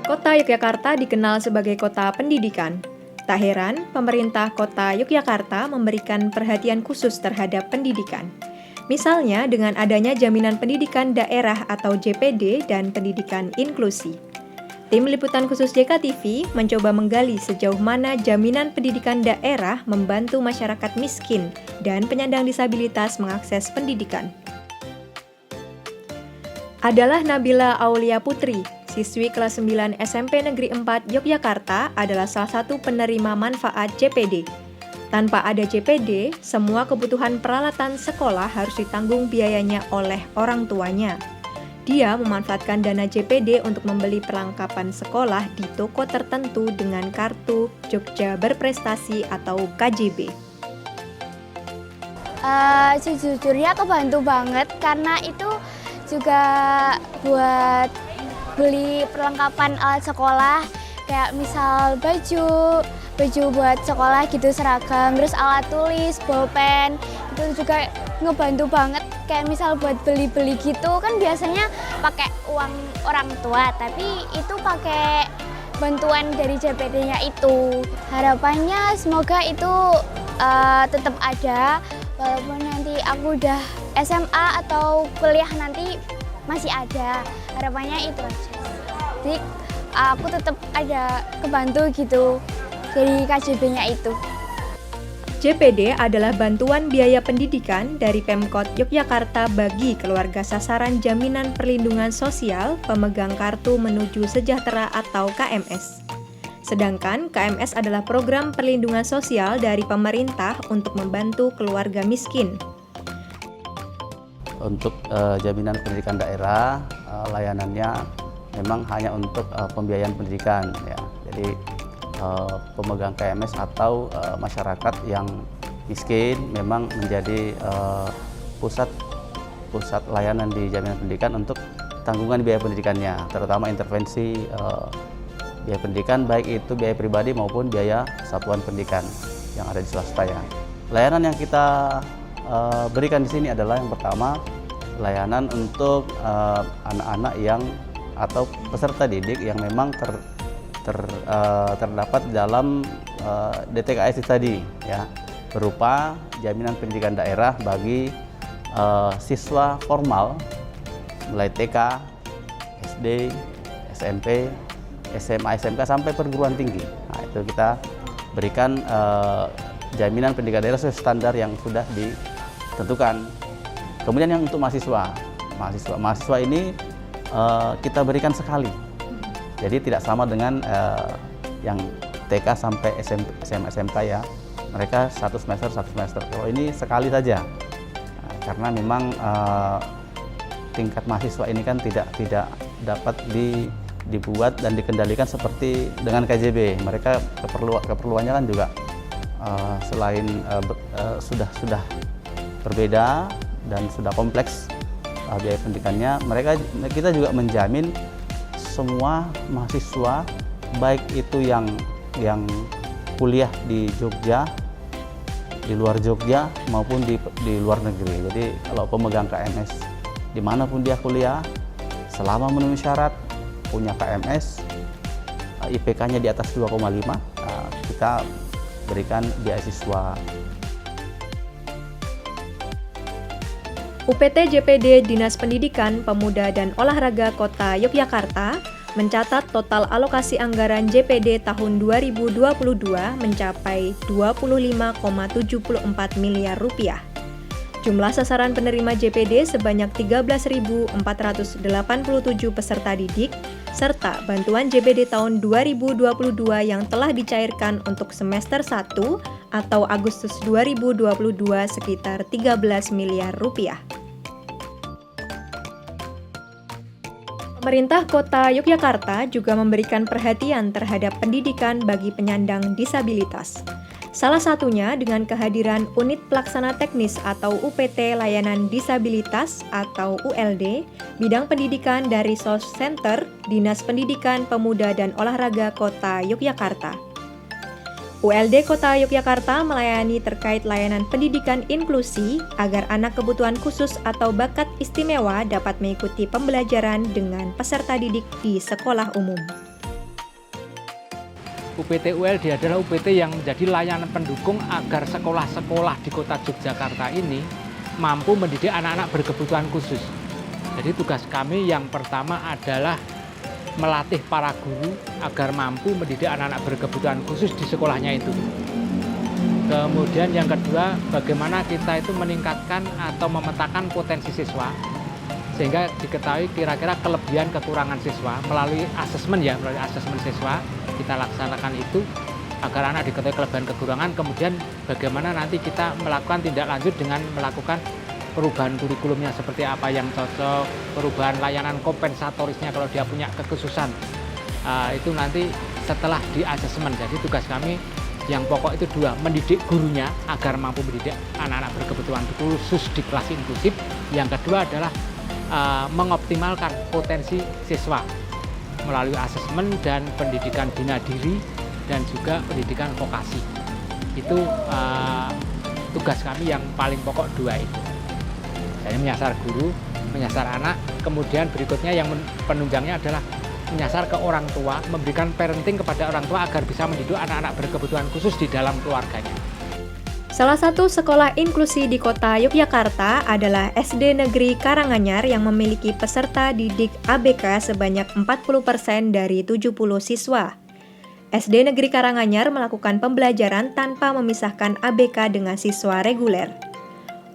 Kota Yogyakarta dikenal sebagai kota pendidikan. Tak heran, pemerintah Kota Yogyakarta memberikan perhatian khusus terhadap pendidikan. Misalnya dengan adanya Jaminan Pendidikan Daerah atau JPD dan pendidikan inklusi. Tim Liputan Khusus JKTV mencoba menggali sejauh mana Jaminan Pendidikan Daerah membantu masyarakat miskin dan penyandang disabilitas mengakses pendidikan. Adalah Nabila Aulia Putri, siswi kelas 9 SMP Negeri 4 Yogyakarta adalah salah satu penerima manfaat JPD. Tanpa ada JPD, semua kebutuhan peralatan sekolah harus ditanggung biayanya oleh orang tuanya. Dia memanfaatkan dana JPD untuk membeli perlengkapan sekolah di toko tertentu dengan kartu Jogja Berprestasi atau KJB. Sejujurnya kebantu banget karena itu juga buat beli perlengkapan alat sekolah kayak misal baju buat sekolah gitu, seragam, terus alat tulis, bolpen, itu juga ngebantu banget. Kayak misal buat beli-beli gitu kan biasanya pakai uang orang tua, tapi itu pakai bantuan dari JPD-nya itu. Harapannya semoga itu tetap ada walaupun nanti aku udah SMA atau kuliah nanti masih ada. Harapannya itu aja. Jadi aku tetap ada kebantu gitu dari KJB-nya itu. JPD adalah bantuan biaya pendidikan dari Pemkot Yogyakarta bagi keluarga sasaran Jaminan Perlindungan Sosial pemegang Kartu Menuju Sejahtera atau KMS. Sedangkan KMS adalah program perlindungan sosial dari pemerintah untuk membantu keluarga miskin. Untuk jaminan pendidikan daerah, layanannya memang hanya untuk pembiayaan pendidikan, ya. Jadi pemegang KMS atau masyarakat yang miskin memang menjadi pusat layanan di jaminan pendidikan untuk tanggungan biaya pendidikannya, terutama intervensi biaya pendidikan, baik itu biaya pribadi maupun biaya satuan pendidikan yang ada di swasta, ya. Layanan yang kita berikan di sini adalah yang pertama layanan untuk anak-anak yang atau peserta didik yang memang terdapat dalam DTKS tadi, ya, berupa jaminan pendidikan daerah bagi siswa formal mulai TK, SD, SMP, SMA, SMK sampai perguruan tinggi. Nah, itu kita berikan jaminan pendidikan daerah sesuai standar yang sudah ditentukan. Kemudian yang untuk mahasiswa ini kita berikan sekali. Jadi tidak sama dengan yang TK sampai SMA, SMK, ya. Mereka satu semester. Kalau ini sekali saja. Nah, karena memang tingkat mahasiswa ini kan tidak dapat dibuat dan dikendalikan seperti dengan KJB. Mereka keperluannya kan juga selain sudah berbeda dan sudah kompleks biaya pendidikannya, kita juga menjamin semua mahasiswa baik itu yang kuliah di Jogja, di luar Jogja maupun di luar negeri. Jadi kalau pemegang KMS dimanapun dia kuliah, selama memenuhi syarat punya KMS, IPK-nya di atas 2,5, kita berikan beasiswa. UPT JPD Dinas Pendidikan, Pemuda dan Olahraga Kota Yogyakarta mencatat total alokasi anggaran JPD tahun 2022 mencapai 25,74 miliar rupiah. Jumlah sasaran penerima JPD sebanyak 13.487 peserta didik, serta bantuan JPD tahun 2022 yang telah dicairkan untuk semester 1 atau Agustus 2022 sekitar 13 miliar rupiah. Pemerintah Kota Yogyakarta juga memberikan perhatian terhadap pendidikan bagi penyandang disabilitas. Salah satunya dengan kehadiran Unit Pelaksana Teknis atau UPT Layanan Disabilitas atau ULD, bidang pendidikan dari SOS Center, Dinas Pendidikan Pemuda dan Olahraga Kota Yogyakarta. ULD Kota Yogyakarta melayani terkait layanan pendidikan inklusi agar anak kebutuhan khusus atau bakat istimewa dapat mengikuti pembelajaran dengan peserta didik di sekolah umum. UPT ULD adalah UPT yang menjadi layanan pendukung agar sekolah-sekolah di kota Yogyakarta ini mampu mendidik anak-anak berkebutuhan khusus. Jadi tugas kami yang pertama adalah melatih para guru agar mampu mendidik anak-anak berkebutuhan khusus di sekolahnya itu. Kemudian yang kedua, bagaimana kita itu meningkatkan atau memetakan potensi siswa sehingga diketahui kira-kira kelebihan kekurangan siswa melalui asesmen siswa kita laksanakan itu agar anak diketahui kelebihan kekurangan. Kemudian bagaimana nanti kita melakukan tindak lanjut dengan melakukan perubahan kurikulumnya seperti apa yang cocok, perubahan layanan kompensatorisnya kalau dia punya kekhususan. Itu nanti setelah di asesmen. Jadi tugas kami yang pokok itu dua, mendidik gurunya agar mampu mendidik anak-anak berkebutuhan khusus di kelas inklusif. Yang kedua adalah mengoptimalkan potensi siswa melalui asesmen dan pendidikan bina diri dan juga pendidikan vokasi. Itu tugas kami yang paling pokok dua itu. Jadi menyasar guru, menyasar anak, kemudian berikutnya yang penunjangnya adalah menyasar ke orang tua, memberikan parenting kepada orang tua agar bisa mendidik anak-anak berkebutuhan khusus di dalam keluarganya. Salah satu sekolah inklusi di kota Yogyakarta adalah SD Negeri Karanganyar yang memiliki peserta didik ABK sebanyak 40% dari 70 siswa. SD Negeri Karanganyar melakukan pembelajaran tanpa memisahkan ABK dengan siswa reguler.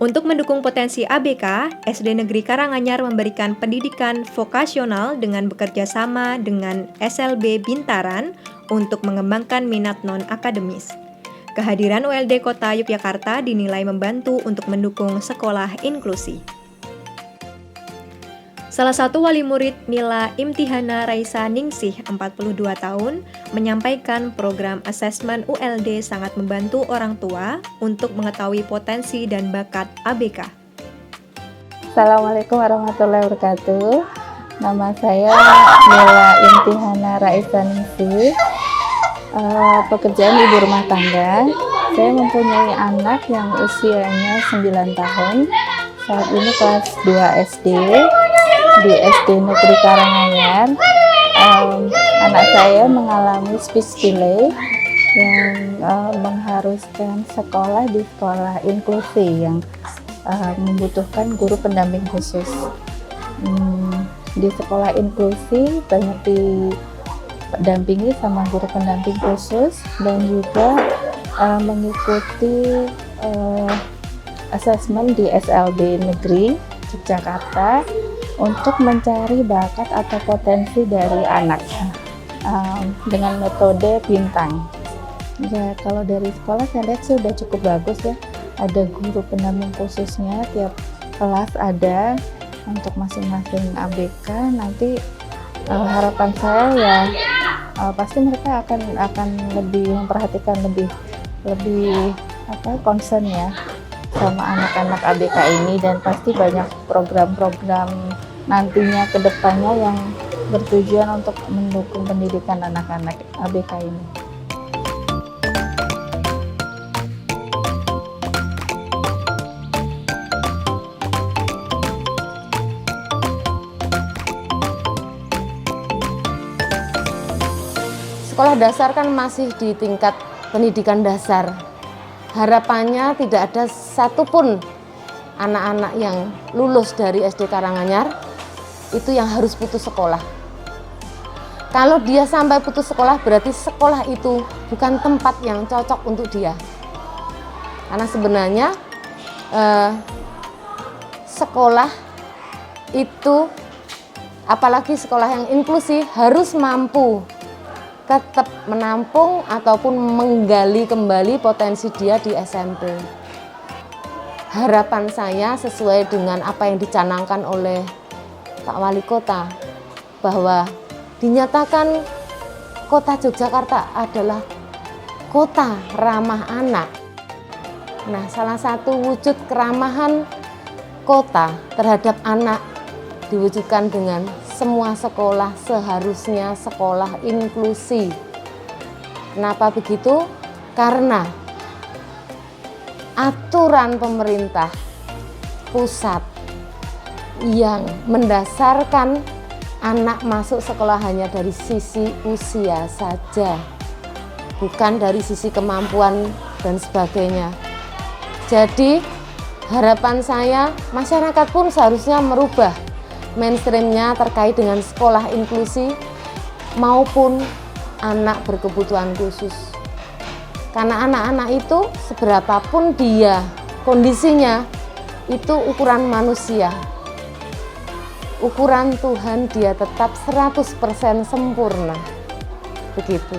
Untuk mendukung potensi ABK, SD Negeri Karanganyar memberikan pendidikan vokasional dengan bekerja sama dengan SLB Bintaran untuk mengembangkan minat non-akademis. Kehadiran ULD Kota Yogyakarta dinilai membantu untuk mendukung sekolah inklusi. Salah satu wali murid Mila Imtihana Raisa Ningsih, 42 tahun, menyampaikan program asesmen ULD sangat membantu orang tua untuk mengetahui potensi dan bakat ABK. Assalamualaikum warahmatullahi wabarakatuh. Nama saya Mila Imtihana Raisa Ningsih. Pekerjaan ibu rumah tangga. Saya mempunyai anak yang usianya 9 tahun. Saat ini kelas 2 SD. Di SD Negeri Karanganyar, anak saya mengalami speech delay yang mengharuskan sekolah di sekolah inklusi yang membutuhkan guru pendamping khusus. Di sekolah inklusi banyak didampingi sama guru pendamping khusus dan juga mengikuti asesmen di SLB Negeri Yogyakarta untuk mencari bakat atau potensi dari anak dengan metode bintang. Ya, kalau dari sekolah saya lihat sih udah cukup bagus ya. Ada guru pendamping khususnya, tiap kelas ada untuk masing-masing ABK. Nanti harapan saya ya pasti mereka akan lebih memperhatikan lebih concern ya sama anak-anak ABK ini, dan pasti banyak program-program nantinya ke depannya yang bertujuan untuk mendukung pendidikan anak-anak ABK ini. Sekolah dasar kan masih di tingkat pendidikan dasar. Harapannya tidak ada satupun anak-anak yang lulus dari SD Karanganyar itu yang harus putus sekolah. Kalau dia sampai putus sekolah, berarti sekolah itu bukan tempat yang cocok untuk dia. Karena sebenarnya sekolah itu, apalagi sekolah yang inklusi, harus mampu tetap menampung ataupun menggali kembali potensi dia di SMP. Harapan saya sesuai dengan apa yang dicanangkan oleh Pak Wali Kota, bahwa dinyatakan Kota Yogyakarta adalah kota ramah anak. Nah, salah satu wujud keramahan kota terhadap anak diwujudkan dengan semua sekolah seharusnya sekolah inklusi. Kenapa begitu? Karena aturan pemerintah pusat yang mendasarkan anak masuk sekolah hanya dari sisi usia saja. bukan dari sisi kemampuan dan sebagainya. Jadi harapan saya, masyarakat pun seharusnya merubah mainstreamnya terkait dengan sekolah inklusi maupun anak berkebutuhan khusus. Karena anak-anak itu seberapapun dia kondisinya, itu ukuran manusia. Ukuran Tuhan dia tetap 100% sempurna. Begitu.